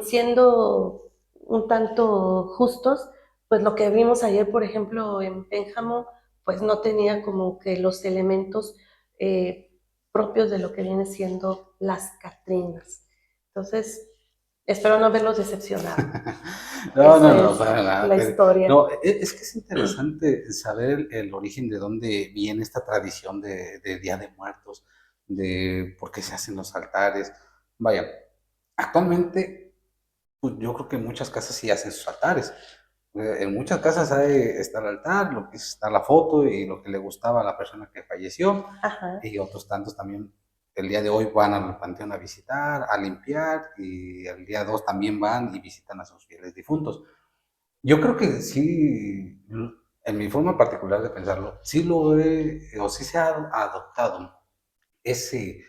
siendo un tanto justos, pues lo que vimos ayer, por ejemplo, en Pénjamo, pues no tenía como que los elementos eh, propios de lo que viene siendo las Catrinas. Entonces, espero no haberlos decepcionado. No, no, Esa no, es para nada. la historia. No, es que es interesante saber el origen de dónde viene esta tradición de Día de Muertos, de por qué se hacen los altares. Vaya, actualmente, pues yo creo que en muchas casas sí hacen sus altares. En muchas casas hay, está el altar, lo que está la foto y lo que le gustaba a la persona que falleció, Ajá. y otros tantos también el día de hoy van al panteón a visitar, a limpiar, y el día 2 también van y visitan a sus fieles difuntos. Yo creo que sí, en mi forma particular de pensarlo, sí lo he, o sí se ha adoptado ese,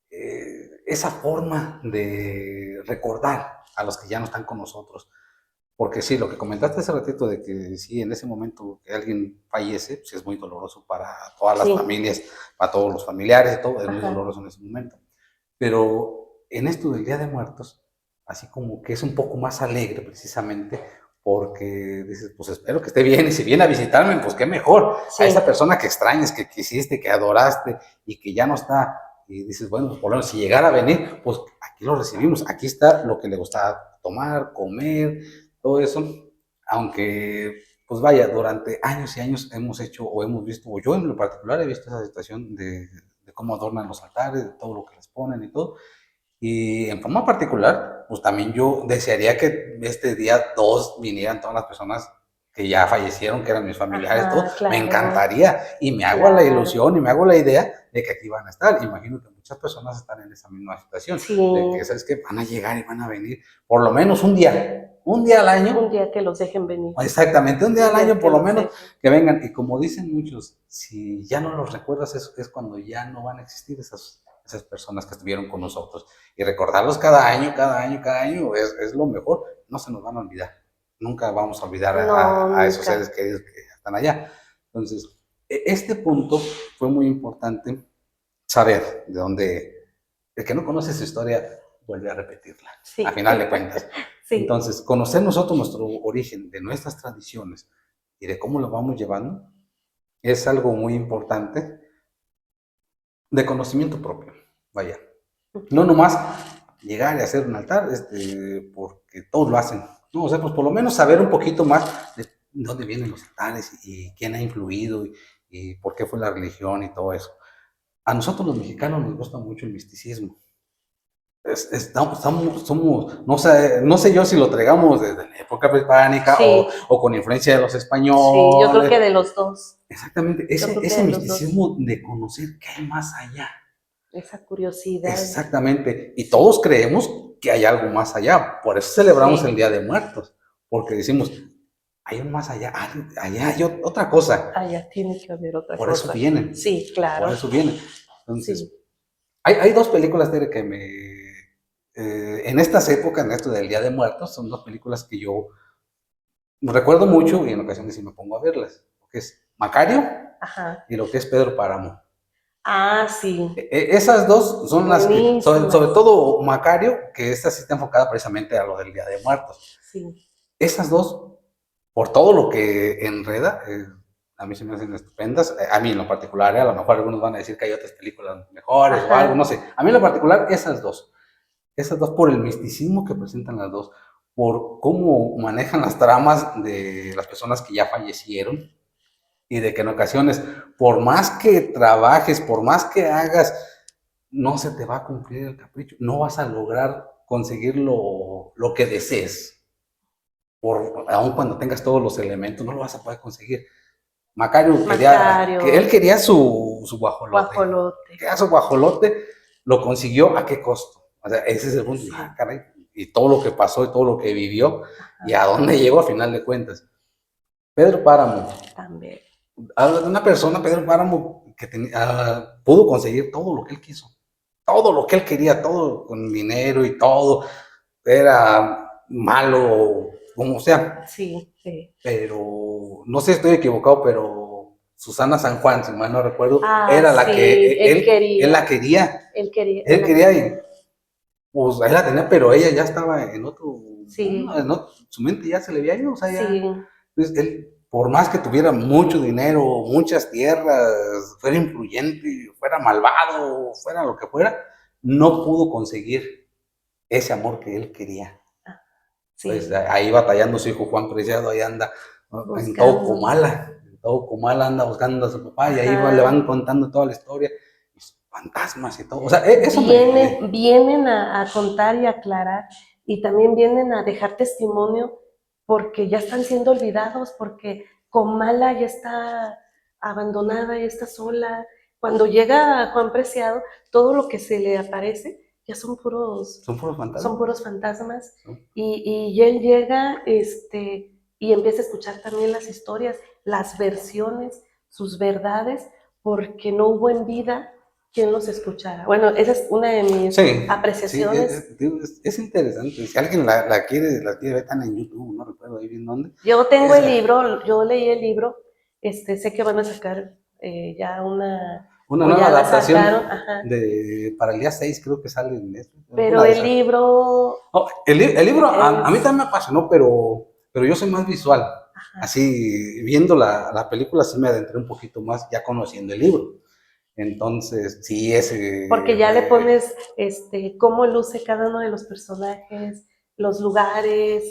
esa forma de recordar a los que ya no están con nosotros. Porque sí, lo que comentaste hace ratito de que sí, en ese momento que alguien fallece, pues es muy doloroso para todas las Sí. familias, para todos los familiares, todo es muy Ajá. doloroso en ese momento. Pero en esto del Día de Muertos, así como que es un poco más alegre precisamente, porque dices, pues espero que esté bien, y si viene a visitarme, pues qué mejor, a esa Sí. persona que extrañas, que quisiste, que adoraste y que ya no está, y dices, bueno, pues por lo menos si llegara a venir, pues aquí lo recibimos, aquí está lo que le gustaba tomar, comer, todo eso, aunque, pues vaya, durante años y años hemos hecho o hemos visto, o yo en lo particular he visto esa situación de cómo adornan los altares, de todo lo que les ponen y todo. Y en forma particular, pues también yo desearía que este día 2 vinieran todas las personas que ya fallecieron, que eran mis familiares, Ajá, todo, me claro, encantaría y me hago la claro. ilusión y me hago la idea de que aquí van a estar. Imagino que muchas personas están en esa misma situación, Sí, de que, ¿sabes qué? Van a llegar y van a venir por lo menos un día al año. un día que los dejen venir. Exactamente, un día Un al día año que por lo los menos dejen. que vengan. Y como dicen muchos, si ya no los recuerdas, es cuando ya no van a existir esas personas que estuvieron con nosotros. Y recordarlos cada año, cada año, cada año es lo mejor. No se nos van a olvidar. Nunca vamos a olvidar No, a esos nunca. seres queridos que están allá. Entonces, este punto fue muy importante saber de dónde, el que no conoce su historia vuelve a repetirla, a Sí, final de cuentas. sí, Entonces, conocer nosotros nuestro origen, de nuestras tradiciones y de cómo lo vamos llevando, es algo muy importante de conocimiento propio. Vaya, no nomás llegar y hacer un altar porque todos lo hacen. No, o sea, pues por lo menos saber un poquito más de dónde vienen los altares y quién ha influido y por qué fue la religión y todo eso. A nosotros los mexicanos nos gusta mucho el misticismo. No sé yo si lo traigamos desde la época prehispánica sí, o con influencia de los sí, yo creo españoles. que de los dos. Exactamente, Yo creo que ese de los dos. misticismo de conocer qué hay más allá. Esa curiosidad. Exactamente, y todos creemos que hay algo más allá, por eso celebramos el Sí, Día de Muertos, porque decimos, hay un más allá, allá hay otra cosa, allá tiene que haber otra por eso cosa. vienen, Sí, por claro. eso vienen. Entonces, Sí. hay dos películas, Tere, que en estas épocas, en esto del Día de Muertos, son dos películas que yo recuerdo mucho y en ocasiones sí me pongo a verlas, lo que es Macario Ajá. y lo que es Pedro Páramo. Ah, sí. Esas dos son las que, sobre Buenísimas. todo Macario, que esta sí está enfocada precisamente a lo del Día de Muertos. Sí. Esas dos, por todo lo que enreda, a mí se me hacen estupendas. A mí en lo particular, a lo mejor algunos van a decir que hay otras películas mejores o algo, no Ajá. sé. A mí en lo particular, esas dos por el misticismo que presentan las dos, por cómo manejan las tramas de las personas que ya fallecieron y de que en ocasiones, por más que trabajes, por más que hagas, no se te va a cumplir el capricho, no vas a lograr conseguir lo que desees, aun cuando tengas todos los elementos, no lo vas a poder conseguir. Macario Macario. él quería su guajolote, Guajolote. quería su guajolote, lo consiguió, ¿a qué costo? O sea, ese es el punto, Sí. caray, y todo lo que pasó y todo lo que vivió, y a Ajá. dónde llegó a final de cuentas. Pedro Páramo, También. habla de una persona, Pedro Páramo, que pudo conseguir todo lo que él quiso, todo lo que él quería, todo con dinero y todo, era malo, como sea, Sí, sí. pero no sé si estoy equivocado, pero Susana San Juan, si mal no recuerdo, Ah, era la que sí. Él él quería. la quería, Él quería. Él él la quería quería. y pues él la tenía, pero ella ya estaba en otro mundo, Sí. su mente ya se le había ido, o sea, ya. Sí. Entonces, él, por más que tuviera mucho dinero, muchas tierras, fuera influyente, fuera malvado, fuera lo que fuera, no pudo conseguir ese amor que él quería. Ah, Pues sí. ahí batallando su hijo Juan Preciado, ahí anda, ¿no? Buscando. En todo Comala anda buscando a su papá y ahí le Ajá. van contando toda la historia, y sus fantasmas y todo. O sea, eso Vienen a contar y aclarar y también vienen a dejar testimonio porque ya están siendo olvidados, porque Comala ya está abandonada, ya está sola. Cuando llega Juan Preciado, todo lo que se le aparece ya son puros son fantasmas. puros fantasmas. ¿No? Y él llega y empieza a escuchar también las historias, las versiones, sus verdades, porque no hubo en vida quien los escuchara. Bueno, esa es una de mis Sí, sí, apreciaciones. es interesante. Si alguien la quiere ver, están en YouTube, no recuerdo ahí bien dónde. Yo tengo Es, el libro, yo leí el libro, sé que van a sacar ya una o nueva ya la adaptación sacaron, ajá, para el día 6 creo que sale en Netflix, pero una de el esas. libro No, el libro a mí es, también me apasionó, pero yo soy más visual. ajá, Así, viendo la película, sí me adentré un poquito más ya conociendo el libro. Entonces, sí, porque ya le pones cómo luce cada uno de los personajes, los lugares,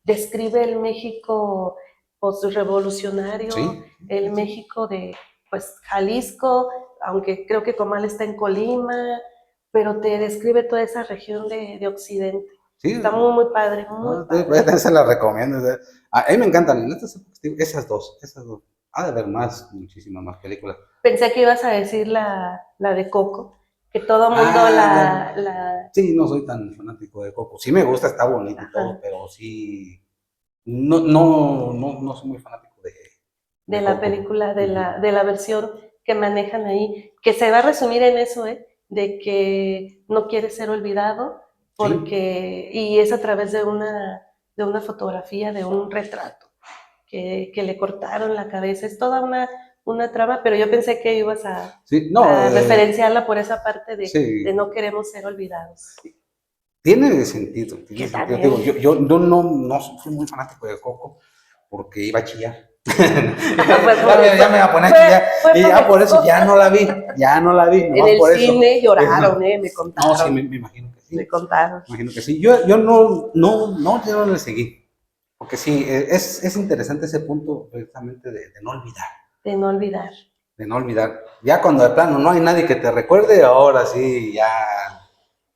describe el México post-revolucionario, sí, el sí, México de pues Jalisco, aunque creo que Comal está en Colima, pero te describe toda esa región de Occidente. Sí, Está muy, muy padre, muy no, padre. se las recomiendo. A mí me encantan, en estas épocas, esas dos. Ha de haber muchísimas más películas. Pensé que ibas a decir la de Coco, que todo mundo Ah, sí, no soy tan fanático de Coco. Sí me gusta, está bonito y todo, ajá, pero sí, no soy muy fanático de de la Coco. película, Ujú. de la versión que manejan ahí, que se va a resumir en eso, ¿eh? De que no quiere ser olvidado Sí, porque, y es a través de una fotografía, de un retrato, que le cortaron la cabeza. Es toda una trama, pero yo pensé que ibas sí, no, a referenciarla por esa parte de sí, no queremos ser olvidados. tiene sentido, tiene Que sentido. también, Digo, yo no fui muy fanático de Coco porque iba a chillar. fue por Ya eso, me iba a poner a chillar. fue Y por ya por eso eso. ya no la vi, En nomás el por eso. cine Eso. lloraron, me No, sí, contaron, me imagino que me sí. contaron. Me imagino que sí. Yo yo no le seguí. Porque sí, es interesante ese punto precisamente de no olvidar. De no olvidar. De no olvidar. Ya cuando de plano no hay nadie que te recuerde, ahora sí, ya,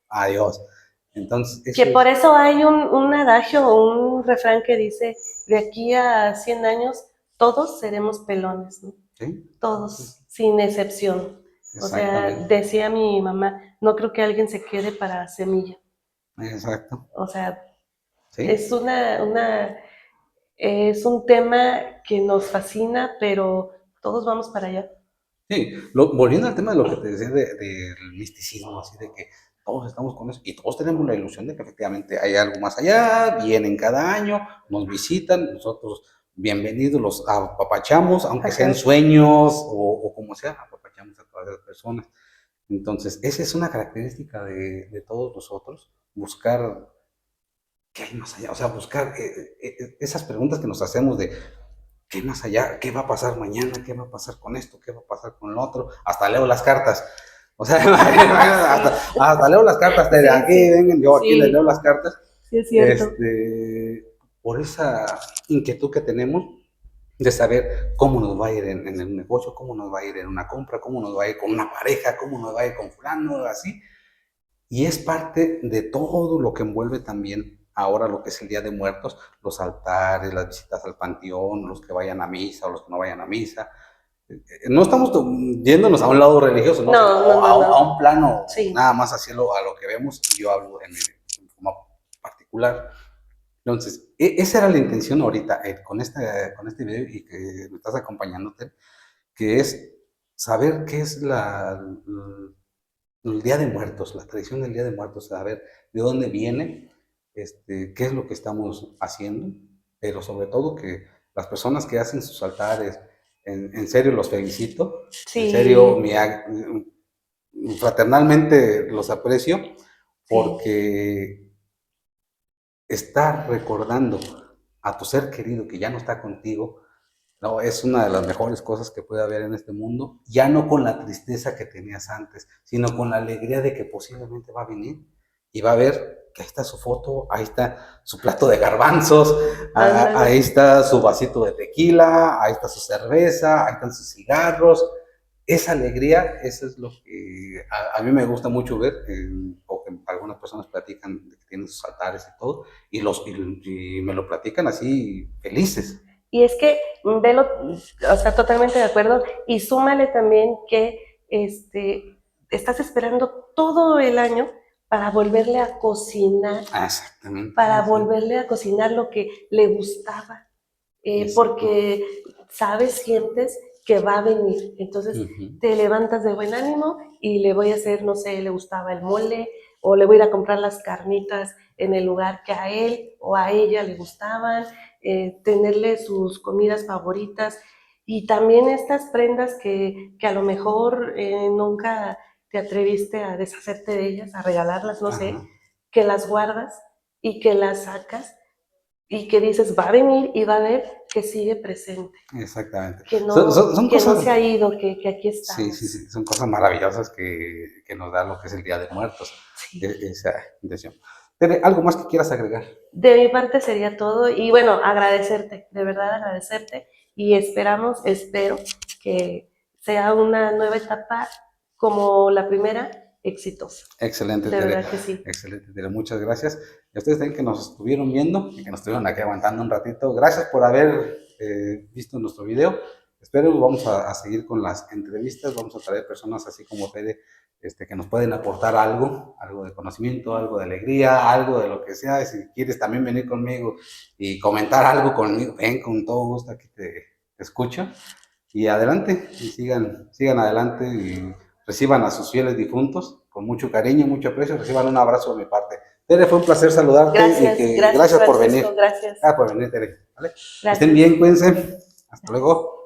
adiós. Entonces, Que eso por es, eso hay un adagio o un refrán que dice, de aquí a 100 años todos seremos pelones, ¿no? ¿sí? Todos, sin excepción. O sea, Exactamente. decía mi mamá, no creo que alguien se quede para semilla. Exacto. O sea, ¿Sí? es es un tema que nos fascina, pero todos vamos para allá. Sí, volviendo al tema de lo que te decía del misticismo, así de que todos estamos con eso y todos tenemos la ilusión de que efectivamente hay algo más allá, vienen cada año, nos visitan, nosotros bienvenidos, los apapachamos, aunque sean Ajá. sueños o como sea, apapachamos a todas las personas. Entonces, esa es una característica de todos nosotros, buscar qué hay más allá, o sea, buscar esas preguntas que nos hacemos de ¿qué más allá? ¿Qué va a pasar mañana? ¿Qué va a pasar con esto? ¿Qué va a pasar con lo otro? Hasta leo las cartas. O sea, Sí, hasta leo las cartas de sí, aquí, sí, vengan, yo aquí les leo sí, las cartas. sí es cierto. Este, por esa inquietud que tenemos de saber cómo nos va a ir en el negocio, cómo nos va a ir en una compra, cómo nos va a ir con una pareja, cómo nos va a ir con fulano, así. Y es parte de todo lo que envuelve también ahora lo que es el Día de Muertos, los altares, las visitas al panteón, los que vayan a misa o los que no vayan a misa. No estamos yéndonos a un lado religioso, ¿no? Sino No, no, no, a no. un plano Sí, nada más así a lo que vemos, y yo hablo en forma particular. Entonces, esa era la intención ahorita con este video y que me estás acompañándote, que es saber qué es el Día de Muertos, la tradición del Día de Muertos, saber de dónde viene, qué es lo que estamos haciendo, pero sobre todo que las personas que hacen sus altares, en serio los felicito, en serio sí, fraternalmente los aprecio, sí. porque estar recordando a tu ser querido que ya no está contigo, no, es una de las mejores cosas que puede haber en este mundo, ya no con la tristeza que tenías antes, sino con la alegría de que posiblemente va a venir y va a ver que ahí está su foto, ahí está su plato de garbanzos, ahí Ándale. está su vasito de tequila, ahí está su cerveza, ahí están sus cigarros. Esa alegría, eso es lo que a mí me gusta mucho ver, o que algunas personas platican de que tienen sus altares y todo, y me lo platican así felices. Y es que, velo, o sea, totalmente de acuerdo. Y súmale también que estás esperando todo el año para volverle a cocinar, Ah, exactamente, para sí. volverle a cocinar lo que le gustaba, Exacto. porque sabes, sientes que va a venir. Entonces Ujú. te levantas de buen ánimo y le voy a hacer, no sé, le gustaba el mole o le voy a ir a comprar las carnitas en el lugar que a él o a ella le gustaban, tenerle sus comidas favoritas y también estas prendas que a lo mejor nunca te atreviste a deshacerte de ellas, a regalarlas, no Ajá, sé, que las guardas y que las sacas y que dices, va a venir y va a ver que sigue presente, exactamente. Son que no cosas, se ha ido, que aquí sí, sí, estamos. sí, son cosas maravillosas que nos da lo que es el Día de Muertos, Sí. esa intención. Tere, ¿algo más que quieras agregar? De mi parte sería todo y bueno, agradecerte, de verdad agradecerte y espero que sea una nueva etapa como la primera exitosa. Excelente, De Tere. verdad que sí. Excelente, Tere. Muchas gracias. Y a ustedes también que nos estuvieron viendo y que nos estuvieron aquí aguantando un ratito. Gracias por haber visto nuestro video. Espero vamos a seguir con las entrevistas. Vamos a traer personas así como Tere, que nos pueden aportar algo de conocimiento, algo de alegría, algo de lo que sea. Y si quieres también venir conmigo y comentar algo conmigo, ven con todo gusto, aquí te escucho. Y adelante, y sigan adelante y reciban a sus fieles difuntos con mucho cariño, mucho aprecio, reciban un abrazo de mi parte. Tere, fue un placer saludarte Gracias, y gracias gracias por Francisco, venir. gracias. Por venir, Tere. ¿Vale? Gracias. Estén bien, cuídense. Hasta luego.